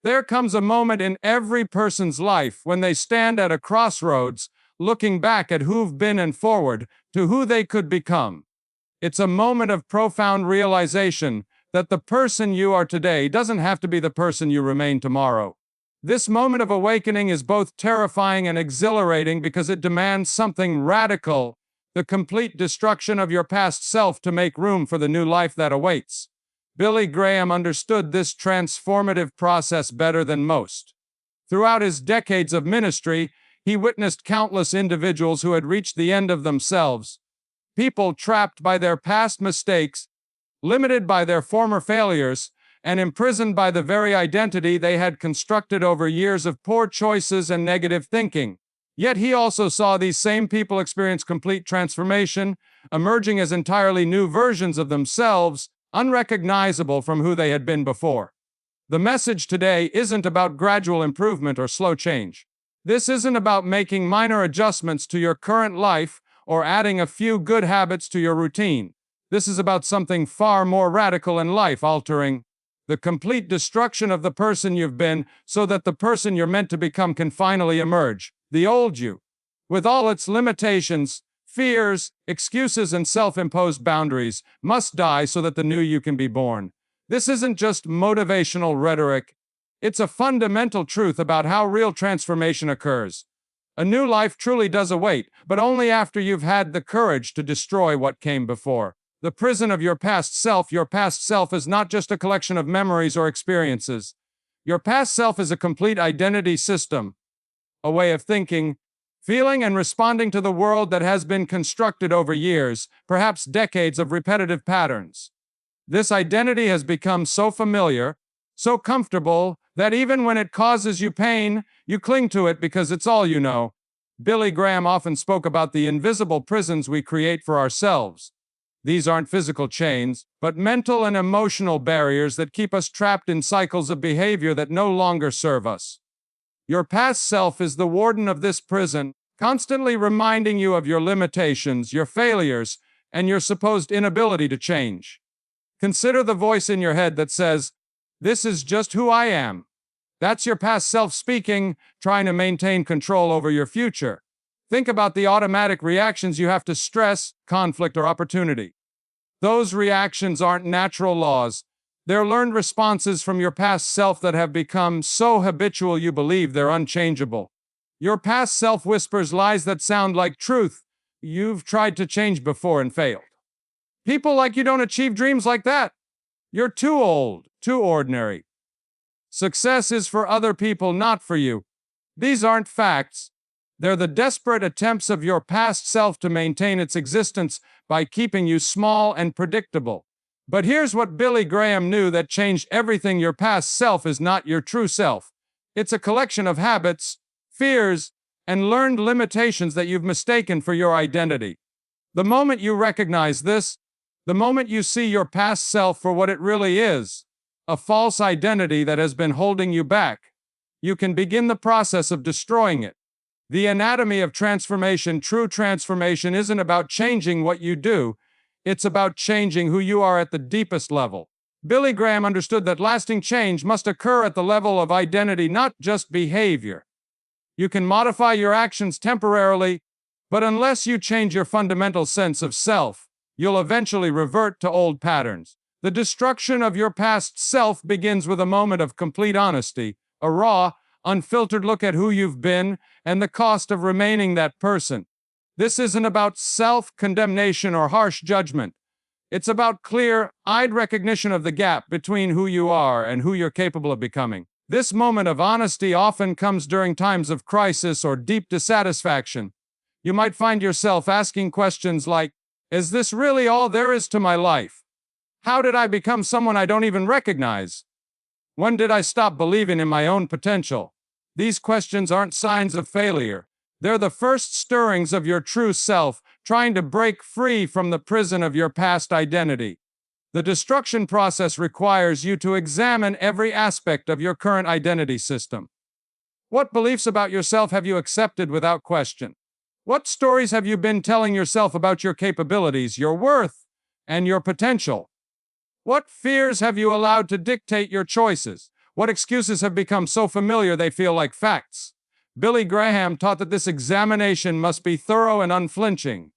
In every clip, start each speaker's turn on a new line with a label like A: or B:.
A: There comes a moment in every person's life when they stand at a crossroads, looking back at who've been and forward to who they could become. It's a moment of profound realization that the person you are today doesn't have to be the person you remain tomorrow. This moment of awakening is both terrifying and exhilarating because it demands something radical, the complete destruction of your past self to make room for the new life that awaits. Billy Graham understood this transformative process better than most. Throughout his decades of ministry, he witnessed countless individuals who had reached the end of themselves, people trapped by their past mistakes, limited by their former failures, and imprisoned by the very identity they had constructed over years of poor choices and negative thinking. Yet he also saw these same people experience complete transformation, emerging as entirely new versions of themselves, unrecognizable from who they had been before. The message today isn't about gradual improvement or slow change. This isn't about making minor adjustments to your current life or adding a few good habits to your routine. This is about something far more radical and life-altering. The complete destruction of the person you've been so that the person you're meant to become can finally emerge. The old you, with all its limitations, fears, excuses, and self-imposed boundaries, must die so that the new you can be born. This isn't just motivational rhetoric. It's a fundamental truth about how real transformation occurs. A new life truly does await, but only after you've had the courage to destroy what came before. The prison of your past self is not just a collection of memories or experiences. Your past self is a complete identity system, a way of thinking, feeling, and responding to the world that has been constructed over years, perhaps decades of repetitive patterns. This identity has become so familiar, so comfortable, that even when it causes you pain, you cling to it because it's all you know. Billy Graham often spoke about the invisible prisons we create for ourselves. These aren't physical chains, but mental and emotional barriers that keep us trapped in cycles of behavior that no longer serve us. Your past self is the warden of this prison, constantly reminding you of your limitations, your failures, and your supposed inability to change. Consider the voice in your head that says, "This is just who I am." That's your past self speaking, trying to maintain control over your future. Think about the automatic reactions you have to stress, conflict, or opportunity. Those reactions aren't natural laws. They're learned responses from your past self that have become so habitual you believe they're unchangeable. Your past self whispers lies that sound like truth you've tried to change before and failed. People like you don't achieve dreams like that. You're too old, too ordinary. Success is for other people, not for you. These aren't facts. They're the desperate attempts of your past self to maintain its existence by keeping you small and predictable. But here's what Billy Graham knew that changed everything: your past self is not your true self. It's a collection of habits, fears, and learned limitations that you've mistaken for your identity. The moment you recognize this, the moment you see your past self for what it really is, a false identity that has been holding you back, you can begin the process of destroying it. The anatomy of transformation. True transformation isn't about changing what you do, it's about changing who you are at the deepest level. Billy Graham understood that lasting change must occur at the level of identity, not just behavior. You can modify your actions temporarily, but unless you change your fundamental sense of self, you'll eventually revert to old patterns. The destruction of your past self begins with a moment of complete honesty, a raw, unfiltered look at who you've been and the cost of remaining that person. This isn't about self-condemnation or harsh judgment. It's about clear-eyed recognition of the gap between who you are and who you're capable of becoming. This moment of honesty often comes during times of crisis or deep dissatisfaction. You might find yourself asking questions like, "Is this really all there is to my life? How did I become someone I don't even recognize? When did I stop believing in my own potential?" These questions aren't signs of failure. They're the first stirrings of your true self, trying to break free from the prison of your past identity. The destruction process requires you to examine every aspect of your current identity system. What beliefs about yourself have you accepted without question? What stories have you been telling yourself about your capabilities, your worth, and your potential? What fears have you allowed to dictate your choices? What excuses have become so familiar they feel like facts? Billy Graham taught that this examination must be thorough and unflinching.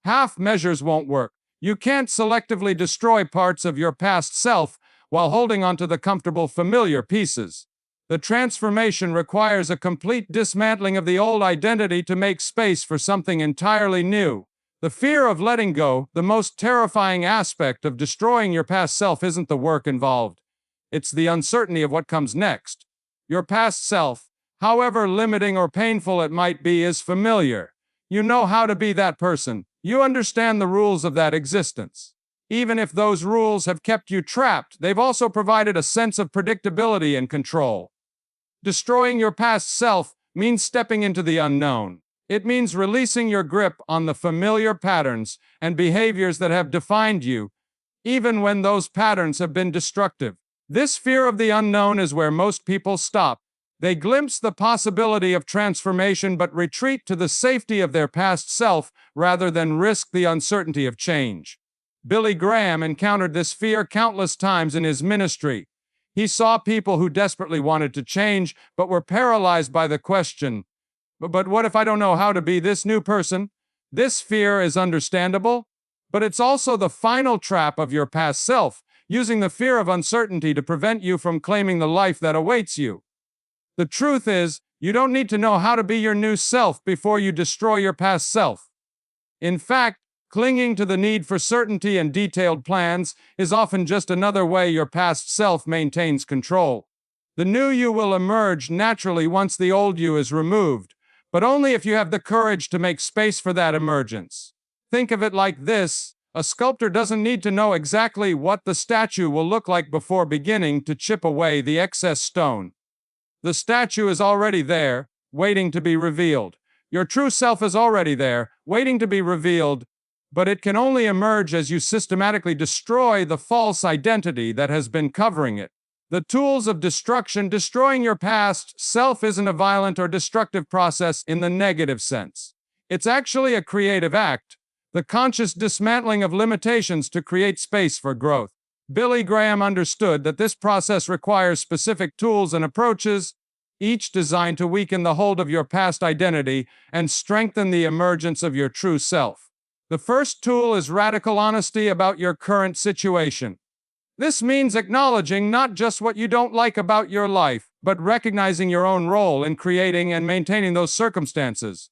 A: Half measures won't work. You can't selectively destroy parts of your past self while holding onto the comfortable, familiar pieces. The transformation requires a complete dismantling of the old identity to make space for something entirely new. The fear of letting go, the most terrifying aspect of destroying your past self, isn't the work involved. It's the uncertainty of what comes next. Your past self, however limiting or painful it might be, is familiar. You know how to be that person. You understand the rules of that existence. Even if those rules have kept you trapped, they've also provided a sense of predictability and control. Destroying your past self means stepping into the unknown. It means releasing your grip on the familiar patterns and behaviors that have defined you, even when those patterns have been destructive. This fear of the unknown is where most people stop. They glimpse the possibility of transformation but retreat to the safety of their past self rather than risk the uncertainty of change. Billy Graham encountered this fear countless times in his ministry. He saw people who desperately wanted to change but were paralyzed by the question, but what if I don't know how to be this new person? This fear is understandable, but it's also the final trap of your past self, using the fear of uncertainty to prevent you from claiming the life that awaits you. The truth is, you don't need to know how to be your new self before you destroy your past self. In fact, clinging to the need for certainty and detailed plans is often just another way your past self maintains control. The new you will emerge naturally once the old you is removed, but only if you have the courage to make space for that emergence. Think of it like this: a sculptor doesn't need to know exactly what the statue will look like before beginning to chip away the excess stone. The statue is already there, waiting to be revealed. Your true self is already there, waiting to be revealed, but it can only emerge as you systematically destroy the false identity that has been covering it. The tools of destruction. Destroying your past self isn't a violent or destructive process in the negative sense. It's actually a creative act, the conscious dismantling of limitations to create space for growth. Billy Graham understood that this process requires specific tools and approaches, each designed to weaken the hold of your past identity and strengthen the emergence of your true self. The first tool is radical honesty about your current situation. This means acknowledging not just what you don't like about your life, but recognizing your own role in creating and maintaining those circumstances.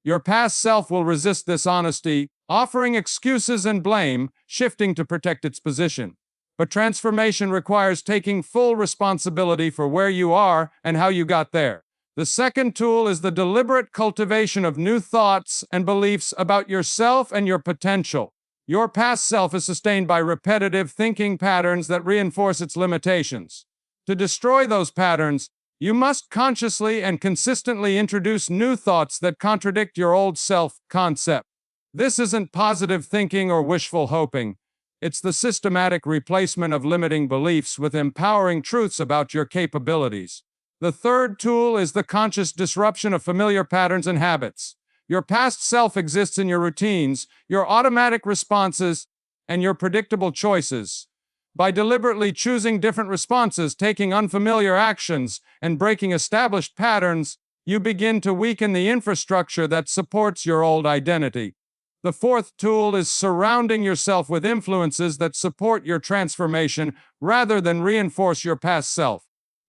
A: Your past self will resist this honesty, offering excuses and blame, shifting to protect its position. But transformation requires taking full responsibility for where you are and how you got there. The second tool is the deliberate cultivation of new thoughts and beliefs about yourself and your potential. Your past self is sustained by repetitive thinking patterns that reinforce its limitations. To destroy those patterns, you must consciously and consistently introduce new thoughts that contradict your old self-concept. This isn't positive thinking or wishful hoping. It's the systematic replacement of limiting beliefs with empowering truths about your capabilities. The third tool is the conscious disruption of familiar patterns and habits. Your past self exists in your routines, your automatic responses, and your predictable choices. By deliberately choosing different responses, taking unfamiliar actions, and breaking established patterns, you begin to weaken the infrastructure that supports your old identity. The fourth tool is surrounding yourself with influences that support your transformation rather than reinforce your past self.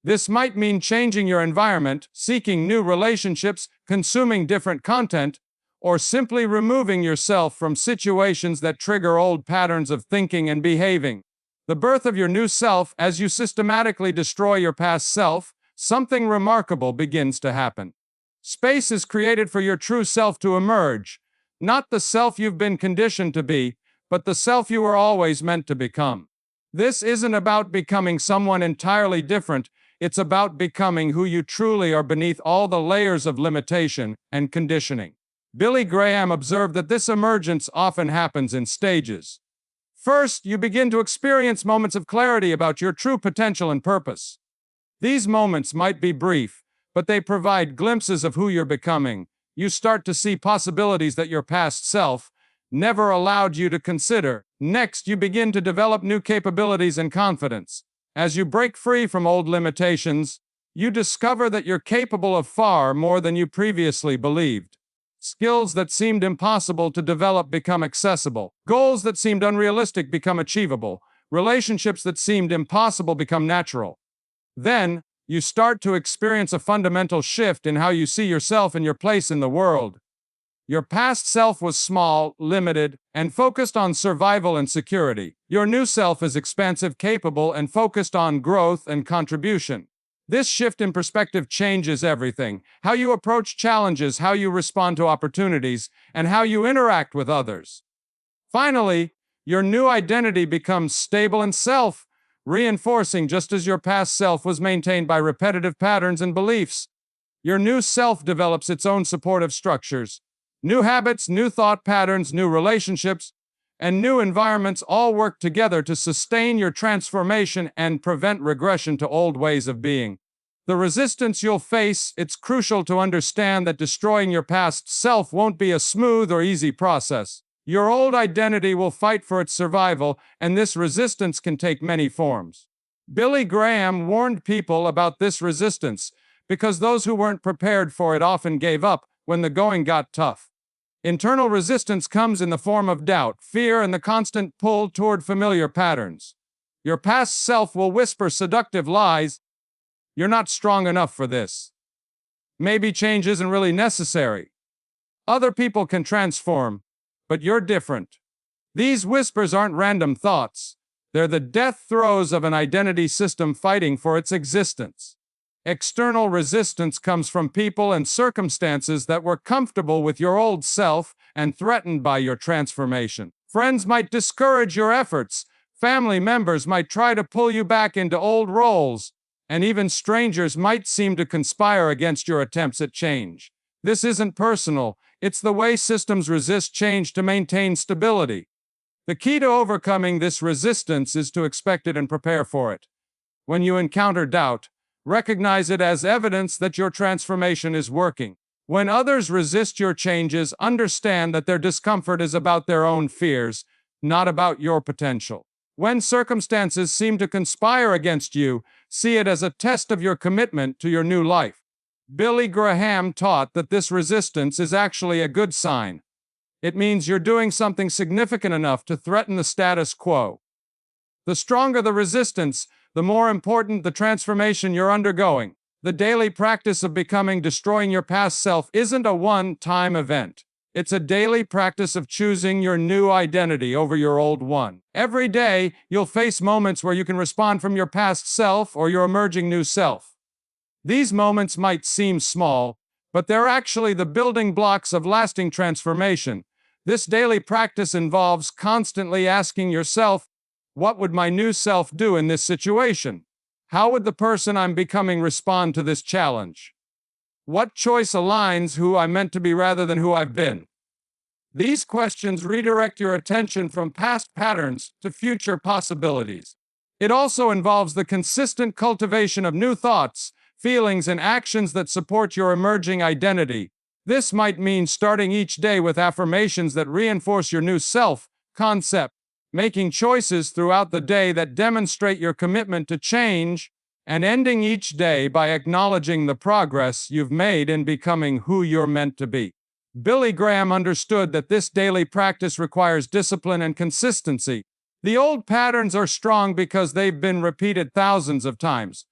A: This might mean changing your environment, seeking new relationships, consuming different content, or simply removing yourself from situations that trigger old patterns of thinking and behaving. The birth of your new self. As you systematically destroy your past self, something remarkable begins to happen. Space is created for your true self to emerge, not the self you've been conditioned to be, but the self you were always meant to become. This isn't about becoming someone entirely different. It's about becoming who you truly are beneath all the layers of limitation and conditioning. Billy Graham observed that this emergence often happens in stages. First, you begin to experience moments of clarity about your true potential and purpose. These moments might be brief, but they provide glimpses of who you're becoming. You start to see possibilities that your past self never allowed you to consider. Next, you begin to develop new capabilities and confidence. As you break free from old limitations, you discover that you're capable of far more than you previously believed. Skills that seemed impossible to develop become accessible. Goals that seemed unrealistic become achievable. Relationships that seemed impossible become natural. Then, you start to experience a fundamental shift in how you see yourself and your place in the world. Your past self was small, limited, and focused on survival and security. Your new self is expansive, capable, and focused on growth and contribution. This shift in perspective changes everything: how you approach challenges, how you respond to opportunities, and how you interact with others. Finally, your new identity becomes stable and self-reinforcing, just as your past self was maintained by repetitive patterns and beliefs. Your new self develops its own supportive structures. New habits, new thought patterns, new relationships, and new environments all work together to sustain your transformation and prevent regression to old ways of being. The resistance you'll face, it's crucial to understand that destroying your past self won't be a smooth or easy process. Your old identity will fight for its survival, and this resistance can take many forms. Billy Graham warned people about this resistance because those who weren't prepared for it often gave up when the going got tough. Internal resistance comes in the form of doubt, fear, and the constant pull toward familiar patterns. Your past self will whisper seductive lies. You're not strong enough for this. Maybe change isn't really necessary. Other people can transform, but you're different. These whispers aren't random thoughts. They're the death throes of an identity system fighting for its existence. External resistance comes from people and circumstances that were comfortable with your old self and threatened by your transformation. Friends might discourage your efforts, family members might try to pull you back into old roles, and even strangers might seem to conspire against your attempts at change. This isn't personal, it's the way systems resist change to maintain stability. The key to overcoming this resistance is to expect it and prepare for it. When you encounter doubt, recognize it as evidence that your transformation is working. When others resist your changes, understand that their discomfort is about their own fears, not about your potential. When circumstances seem to conspire against you, see it as a test of your commitment to your new life. Billy Graham taught that this resistance is actually a good sign. It means you're doing something significant enough to threaten the status quo. The stronger the resistance, the more important the transformation you're undergoing. The daily practice of destroying your past self isn't a one-time event. It's a daily practice of choosing your new identity over your old one. Every day, you'll face moments where you can respond from your past self or your emerging new self. These moments might seem small, but they're actually the building blocks of lasting transformation. This daily practice involves constantly asking yourself, what would my new self do in this situation? How would the person I'm becoming respond to this challenge? What choice aligns who I'm meant to be rather than who I've been? These questions redirect your attention from past patterns to future possibilities. It also involves the consistent cultivation of new thoughts, feelings, and actions that support your emerging identity. This might mean starting each day with affirmations that reinforce your new self-concept, making choices throughout the day that demonstrate your commitment to change, and ending each day by acknowledging the progress you've made in becoming who you're meant to be. Billy Graham understood that this daily practice requires discipline and consistency. The old patterns are strong because they've been repeated thousands of times.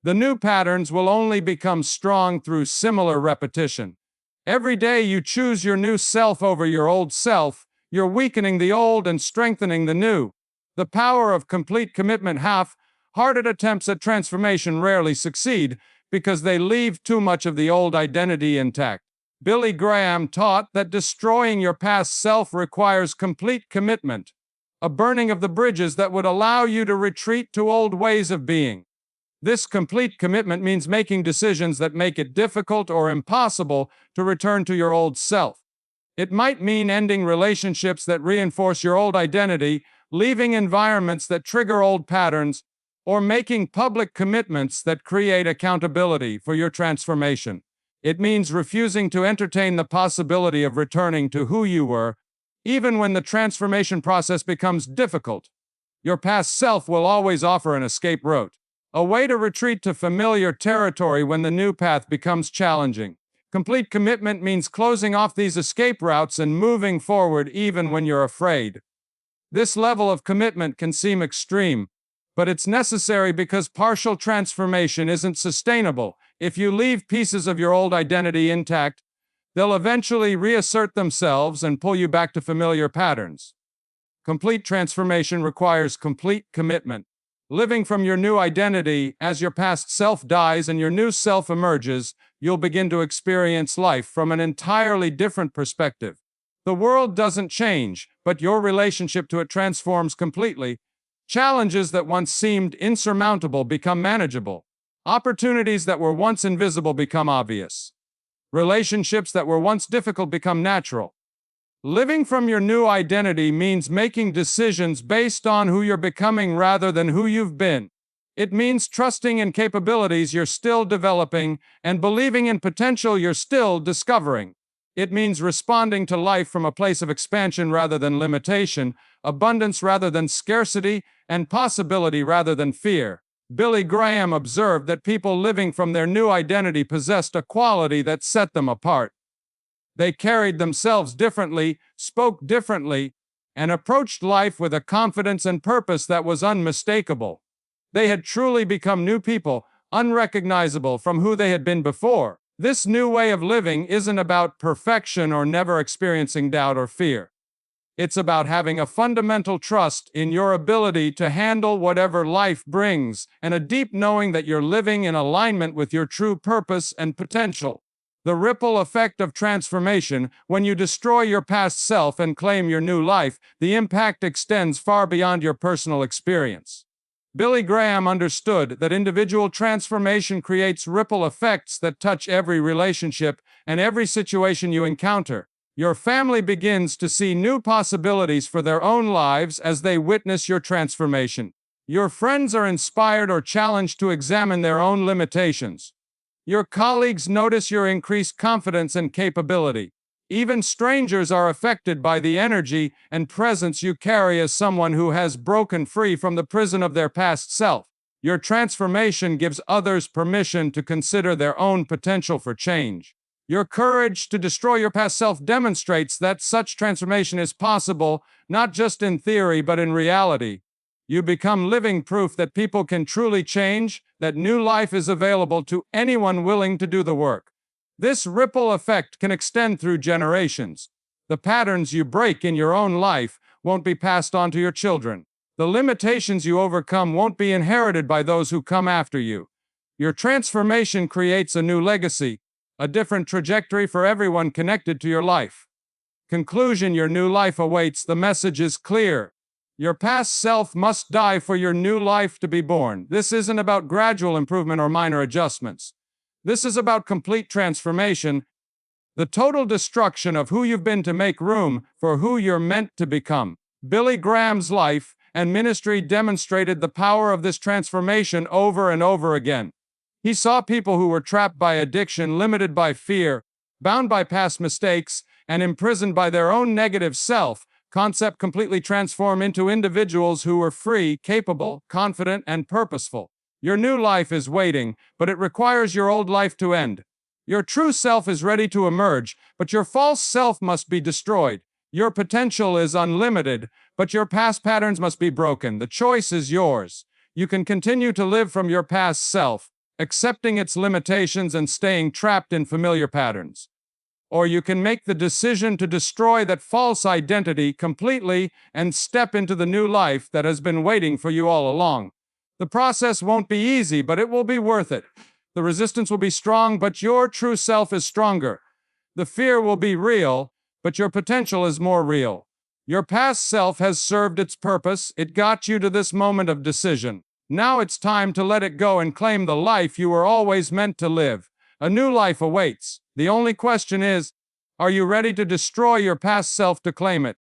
A: The new patterns will only become strong through similar repetition. Every day you choose your new self over your old self, you're weakening the old and strengthening the new. The power of complete commitment. Half-hearted attempts at transformation rarely succeed because they leave too much of the old identity intact. Billy Graham taught that destroying your past self requires complete commitment, a burning of the bridges that would allow you to retreat to old ways of being. This complete commitment means making decisions that make it difficult or impossible to return to your old self. It might mean ending relationships that reinforce your old identity, leaving environments that trigger old patterns, or making public commitments that create accountability for your transformation. It means refusing to entertain the possibility of returning to who you were, even when the transformation process becomes difficult. Your past self will always offer an escape route, a way to retreat to familiar territory when the new path becomes challenging. Complete commitment means closing off these escape routes and moving forward even when you're afraid. This level of commitment can seem extreme, but it's necessary because partial transformation isn't sustainable. If you leave pieces of your old identity intact, they'll eventually reassert themselves and pull you back to familiar patterns. Complete transformation requires complete commitment. Living from your new identity, as your past self dies and your new self emerges, you'll begin to experience life from an entirely different perspective. The world doesn't change, but your relationship to it transforms completely. Challenges that once seemed insurmountable become manageable. Opportunities that were once invisible become obvious. Relationships that were once difficult become natural. Living from your new identity means making decisions based on who you're becoming rather than who you've been. It means trusting in capabilities you're still developing and believing in potential you're still discovering. It means responding to life from a place of expansion rather than limitation, abundance rather than scarcity, and possibility rather than fear. Billy Graham observed that people living from their new identity possessed a quality that set them apart. They carried themselves differently, spoke differently, and approached life with a confidence and purpose that was unmistakable. They had truly become new people, unrecognizable from who they had been before. This new way of living isn't about perfection or never experiencing doubt or fear. It's about having a fundamental trust in your ability to handle whatever life brings, and a deep knowing that you're living in alignment with your true purpose and potential. The ripple effect of transformation: when you destroy your past self and claim your new life, the impact extends far beyond your personal experience. Billy Graham understood that individual transformation creates ripple effects that touch every relationship and every situation you encounter. Your family begins to see new possibilities for their own lives as they witness your transformation. Your friends are inspired or challenged to examine their own limitations. Your colleagues notice your increased confidence and capability. Even strangers are affected by the energy and presence you carry as someone who has broken free from the prison of their past self. Your transformation gives others permission to consider their own potential for change. Your courage to destroy your past self demonstrates that such transformation is possible, not just in theory but in reality. You become living proof that people can truly change, that new life is available to anyone willing to do the work. This ripple effect can extend through generations. The patterns you break in your own life won't be passed on to your children. The limitations you overcome won't be inherited by those who come after you. Your transformation creates a new legacy, a different trajectory for everyone connected to your life. Conclusion: your new life awaits. The message is clear. Your past self must die for your new life to be born. This isn't about gradual improvement or minor adjustments. This is about complete transformation, the total destruction of who you've been to make room for who you're meant to become. Billy Graham's life and ministry demonstrated the power of this transformation over and over again. He saw people who were trapped by addiction, limited by fear, bound by past mistakes, and imprisoned by their own negative self-concept completely transform into individuals who were free, capable, confident, and purposeful. Your new life is waiting, but it requires your old life to end. Your true self is ready to emerge, but your false self must be destroyed. Your potential is unlimited, but your past patterns must be broken. The choice is yours. You can continue to live from your past self, accepting its limitations and staying trapped in familiar patterns. Or you can make the decision to destroy that false identity completely and step into the new life that has been waiting for you all along. The process won't be easy, but it will be worth it. The resistance will be strong, but your true self is stronger. The fear will be real, but your potential is more real. Your past self has served its purpose. It got you to this moment of decision. Now it's time to let it go and claim the life you were always meant to live. A new life awaits. The only question is, are you ready to destroy your past self to claim it?